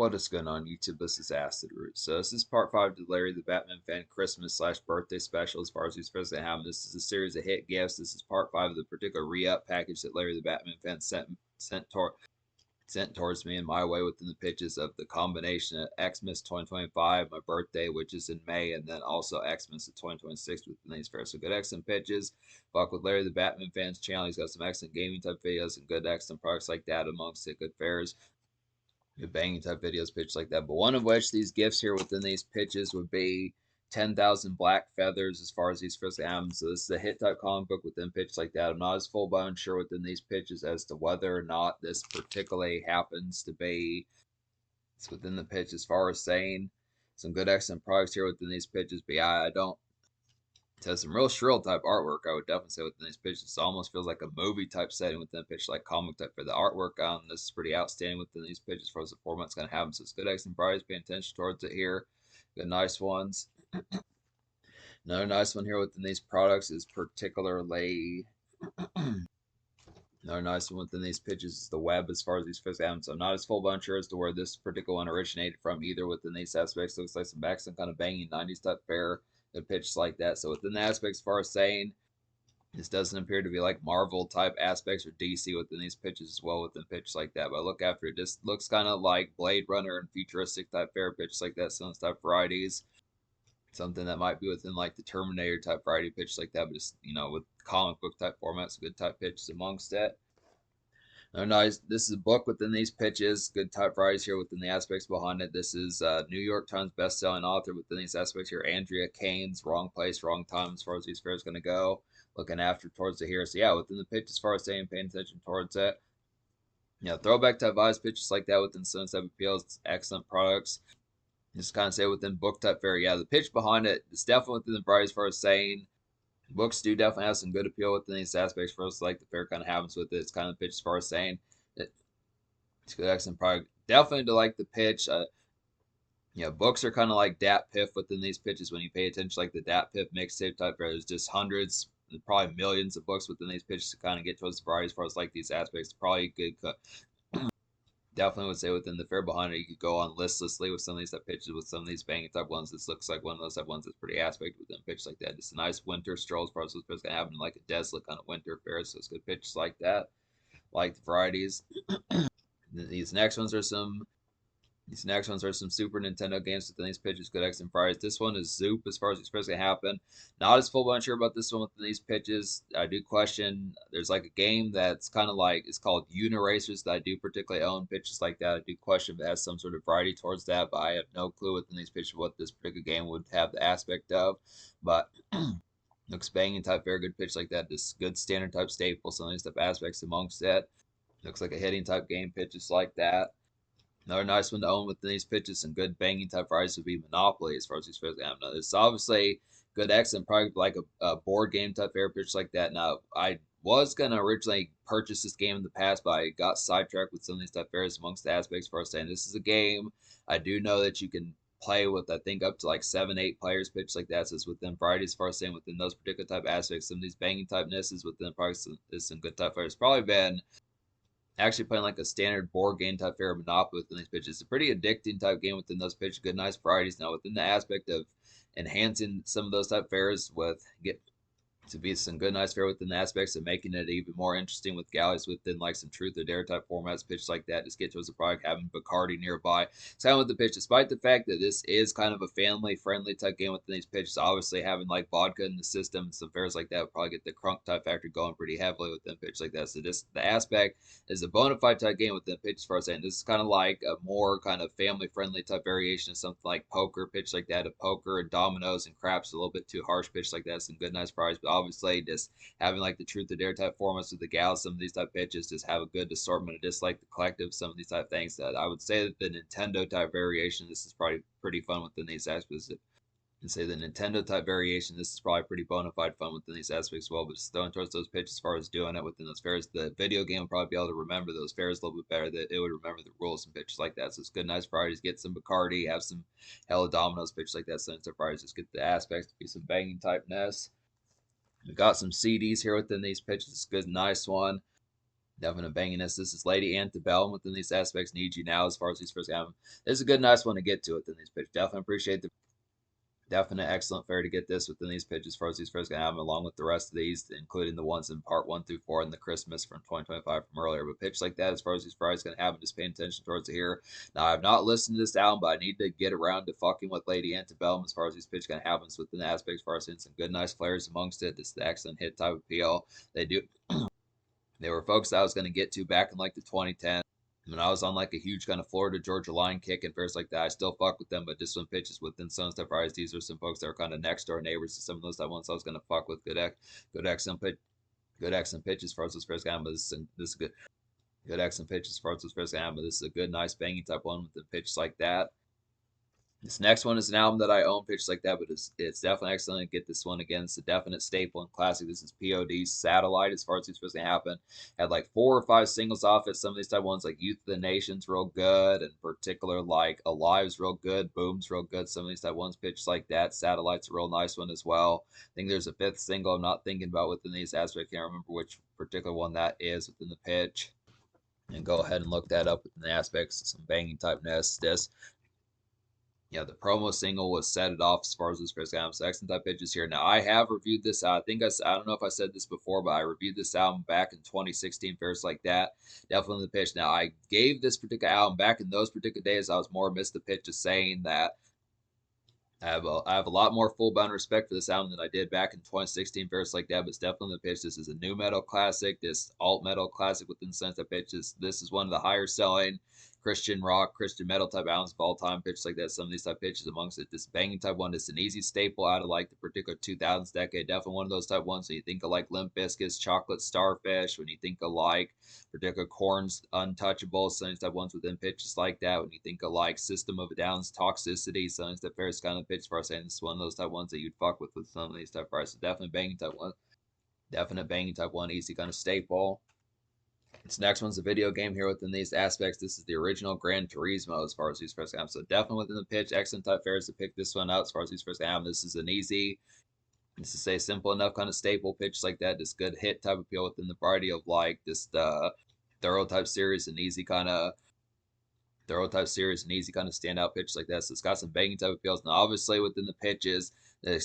What is going on YouTube? This is Acid Root. So this is part 5 to Larry the Batman Fan Christmas / birthday special as far as who's supposed to have. This is a series of hit gifts. This is part 5 of the particular re-up package that Larry the Batman Fan sent towards me in my way within the pitches of the combination of Xmas 2025, my birthday, which is in May, and then also Xmas of 2026 within these fairs. So good excellent pitches. Fuck with Larry the Batman Fans channel. He's got some excellent gaming type videos and good excellent products like that amongst it. Good fairs. Good banging type videos, pitch like that. But one of which these gifts here within these pitches would be 10,000 black feathers as far as these first albums. So this is a hit type comic book within pitch like that. I'm not as full blown sure within these pitches as to whether or not this particularly happens to be. It's within the pitch as far as saying some good excellent products here within these pitches. But yeah, I don't. It has some real shrill type artwork, I would definitely say, within these pitches. It almost feels like a movie type setting within a pitch, like comic type for the artwork on this is pretty outstanding within these pitches as far as the format's going to have them. So it's good, excellent price. Paying attention towards it here. Good, nice ones. Another nice one here within these products is particularly. Another nice one within these pitches is the web as far as these fish have. So I'm not as full bunch sure as to where this particular one originated from either within these aspects. Looks like some kind of banging 90s type fair. Good pitches like that. So within the aspects as far as saying, this doesn't appear to be like Marvel type aspects or DC within these pitches as well within pitches like that. But I look after it, this looks kind of like Blade Runner and futuristic type fair pitches like that. Some type varieties. Something that might be within like the Terminator type variety pitches like that, but just with comic book type formats, good type pitches amongst it. No, nice. This is a book within these pitches. Good type varieties here within the aspects behind it. This is New York Times best-selling author within these aspects here. Andrea Keynes, Wrong Place, Wrong Time as far as these fairs going to go. Looking after towards the here. So yeah, within the pitch as far as saying, paying attention towards it. Throwback type vibes, pitches like that within some type appeals. Excellent products. Just kind of say within book type fair. Yeah, the pitch behind it is definitely within the variety as far as saying. Books do definitely have some good appeal within these aspects for us, like the fair kind of happens with it. It's kind of the pitch as far as saying it's good, excellent product. Definitely to like the pitch. Books are kind of like Dat Piff within these pitches when you pay attention, like the Dat Piff mixtape type. Where there's just hundreds, probably millions of books within these pitches to kind of get towards the variety as far as like these aspects. Probably good definitely would say within the fair behind it, you could go on listlessly with some of these type pitches with some of these banging type ones. This looks like one of those type ones that's pretty aspect within pitches like that. Just a nice winter stroll as far as what's going to happen like a desolate kind of winter fair. So it's good pitches like that. Like the varieties. These next ones are some Super Nintendo games within these pitches. Good X and Fries. This one is Zoop as far as it's going to happen. Not as full unsure about this one within these pitches. I do question. There's like a game that's kind of like it's called Uniracers that I do particularly own pitches like that. I do question if it has some sort of variety towards that, but I have no clue within these pitches what this particular game would have the aspect of. But looks banging type, very good pitch like that. This good standard type staple. Some of these type aspects amongst it. Looks like a hitting type game pitches like that. Another nice one to own within these pitches and good banging type varieties would be Monopoly as far as these players have. Now, this is obviously good excellent probably like a board game type fair pitch like that. Now, I was going to originally purchase this game in the past, but I got sidetracked with some of these type fairs amongst the aspects for saying this is a game. I do know that you can play with, I think, up to like 7, 8 players pitch like that. So it's within varieties as far as saying within those particular type aspects. Some of these banging typenesses within probably some good type fairs. Probably been actually playing like a standard board game type fair Monopoly within these pitches. It's a pretty addicting type game within those pitches. Good, nice varieties. Now, within the aspect of enhancing some of those type fairs with get to be some good, nice fair within the aspects of making it even more interesting with galleys within like some truth or dare type formats, pitch like that. Just get towards the product, having Bacardi nearby. It's kind of with the pitch, despite the fact that this is kind of a family friendly type game within these pitches. Obviously, having like vodka in the system and some fairs like that would probably get the crunk type factor going pretty heavily within pitch like that. So this the aspect is a bona fide type game within pitch as far as saying this is kind of like a more kind of family friendly type variation of something like poker pitch like that, of poker and dominoes and craps, a little bit too harsh pitch like that. Some good, nice prize, but obviously just having like the truth or dare type formats with the gals, some of these type pitches just have a good assortment of just like the collective, some of these type things that I would say that the Nintendo type variation, this is probably pretty fun within these aspects. And say the Nintendo type variation, this is probably pretty bona fide fun within these aspects as well. But just throwing towards those pitches as far as doing it within those fairs, the video game will probably be able to remember those fairs a little bit better. That it would remember the rules and pitches like that. So it's good, nice varieties. Get some Bacardi, have some hella dominoes pitch like that. So it's varieties, just get the aspects to be some banging typeness. We got some CDs here within these pitches. Good, nice one. Definite banginess. This is Lady Antebellum within these aspects. Need you now as far as these first game. This is a good, nice one to get to within these pitches. Definitely appreciate the definite excellent fare to get this within these pitches as far as these first game, along with the rest of these, including the ones in part 1 through 4 and the Christmas from 2025 from earlier. But pitch like that as far as these Fridays going to happen, just paying attention towards it here. Now, I've not listened to this album, but I need to get around to fucking with Lady Antebellum as far as these pitch going to happen within the aspects as far as seeing some good, nice flares amongst it. This is the excellent hit type appeal. They do. They were folks that I was going to get to back in like the 2010s when I was on like a huge kind of Florida Georgia line kick and fairs like that. I still fuck with them, but just some pitches within some stuff. These are some folks that are kind of next door neighbors to some of those that ones I was going to fuck with. Good excellent pitch, good excellent pitches for us as first game. But this is good. Good excellent pitches for us as first game. But this is a good, nice banging type one with the pitches like that. This next one is an album that I own, pitches like that, but it's definitely excellent. Get this one again. It's a definite staple and classic. This is POD's Satellite. As far as it's supposed to happen, had like 4 or 5 singles off it. Some of these type ones like Youth of the Nation's real good, and particular like Alive's real good, Boom's real good. Some of these type ones pitches like that. Satellite's a real nice one as well. I think there's a 5th single I'm not thinking about within these aspects. I can't remember which particular one that is within the pitch. And go ahead and look that up within the aspects. Some banging typeness. This yeah, the promo single was set it off as far as this first album. So excellent type pitches here. Now I have reviewed this. I think I don't know if I said this before, but I reviewed this album back in 2016, fairs like that. Definitely the pitch. Now I gave this particular album back in those particular days. I was more missed the pitch of saying that I have a lot more full bound respect for this album than I did back in 2016, fairs like that. But it's definitely the pitch. This is a new metal classic, this alt metal classic within the sense that pitches. This is one of the higher selling Christian rock, Christian metal type albums of all time, pitches like that. Some of these type pitches amongst it. This banging type one is an easy staple out of like the particular 2000s decade. Definitely one of those type ones. When you think of like Limp Bizkit's Chocolate Starfish, when you think of like particular Corn's Untouchables, some of these type ones within pitches like that. When you think of like System of a Down's Toxicity, some of these type fairest kind of pitch for us, saying this is one of those type ones that you'd fuck with some of these type prices. Definitely banging type one. Definite banging type one, easy kind of staple. This next one's a video game here within these aspects. This is the original Gran Turismo as far as these first games. So definitely within the pitch, excellent type fares to pick this one out as far as these first games. This is an easy, this is a simple enough kind of staple pitch like that. This good hit type appeal within the variety of like this thorough type series and easy kind of standout pitch like that. So it's got some banging type appeals. Now obviously within the pitches, the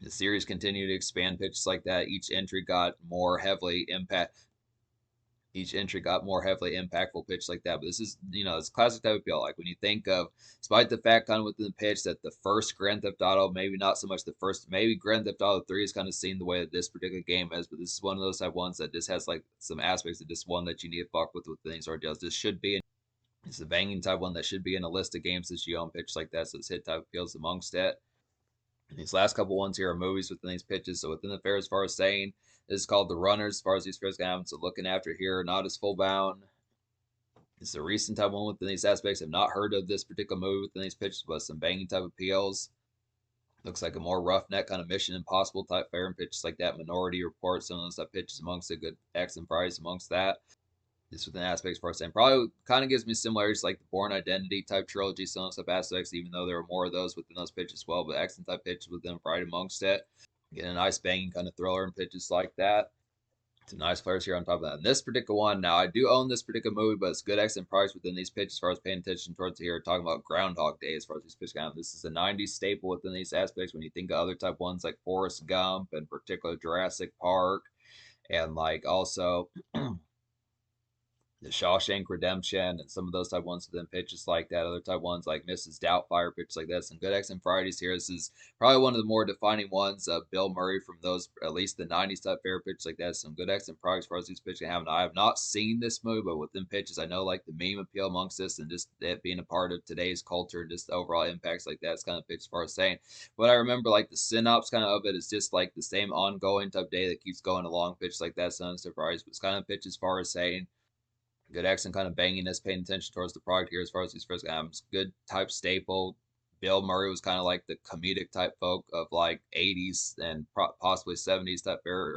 series continue to expand pitches like that. Each entry got more heavily impactful pitch like that. But this is, it's classic type of appeal. Like when you think of, despite the fact kind of within the pitch that the first Grand Theft Auto, maybe not so much the first, maybe Grand Theft Auto 3 is kind of seen the way that this particular game is, but this is one of those type ones that just has like some aspects of just one that you need to fuck with these ordeals. It's a banging type one that should be in a list of games that you own pitch like that. So it's hit type appeals amongst it. These last couple ones here are movies within these pitches. So within the fair, as far as saying, this is called The Runners, as far as these fairs go. So looking after here, not as full bound. It's a recent type one within these aspects. I've not heard of this particular movie within these pitches, but some banging type appeals. Looks like a more roughneck kind of Mission Impossible type fair and pitches like that. Minority Report, some of those type pitches amongst a good X and price amongst that. Just within aspects for saying probably kind of gives me similarities like the Born Identity type trilogy, some of those type aspects, even though there are more of those within those pitches as well. But excellent type pitches within right amongst it. Getting a nice banging kind of thriller and pitches like that. Some nice players here on top of that. And this particular one, now I do own this particular movie, but it's good excellent price within these pitches as far as paying attention towards here. Talking about Groundhog Day as far as these pitches go. This is a 90s staple within these aspects when you think of other type ones like Forrest Gump and particular Jurassic Park and like also the Shawshank Redemption and some of those type ones within pitches like that. Other type ones like Mrs. Doubtfire pitches like that. Some good X and Fridays here. This is probably one of the more defining ones. Bill Murray from those, at least the 90s type fair pitches like that. Some good X and Fridays as far as these pitches have. I have not seen this movie, but within pitches, I know like the meme appeal amongst this and just it being a part of today's culture and just the overall impacts like that. It's kind of pitch as far as saying. But I remember like the synopsis kind of it is just like the same ongoing type day that keeps going along. Pitch like that. Some surprise, but it's kind of pitch as far as saying. Good accent, kind of banginess, paying attention towards the product here as far as these first albums. Good type staple. Bill Murray was kind of like the comedic type folk of like 80s and possibly 70s type fair,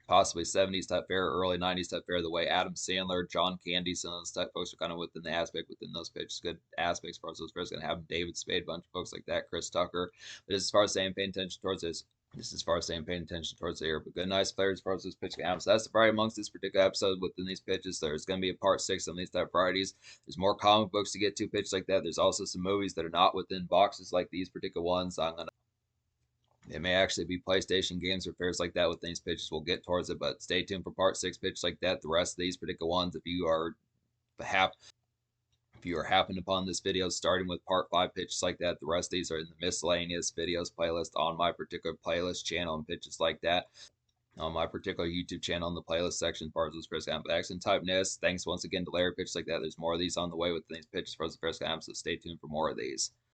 possibly 70s type fair, early 90s type fair. The way Adam Sandler, John Candy, some of those type folks are kind of within the aspect within those pitches. Good aspects as far as those first going to have David Spade, a bunch of folks like that, Chris Tucker. But as far as saying, paying attention towards this. Just as far as saying paying attention towards the air, but good, nice players as far as this pitch count. So that's the variety amongst this particular episode within these pitches. There's going to be a part 6 on these type varieties. There's more comic books to get to pitches like that. There's also some movies that are not within boxes like these particular ones. I'm gonna It may actually be PlayStation games or fairs like that with these pitches. We'll get towards it, but stay tuned for part 6 pitches like that. The rest of these particular ones, if you are happened upon this video starting with part 5 pitches like that, the rest of these are in the miscellaneous videos playlist on my particular playlist channel and pitches like that on my particular YouTube channel in the playlist section. Part of this first action type nest. Thanks once again to Larry pitches like that. There's more of these on the way with these pitches for the first time, so stay tuned for more of these.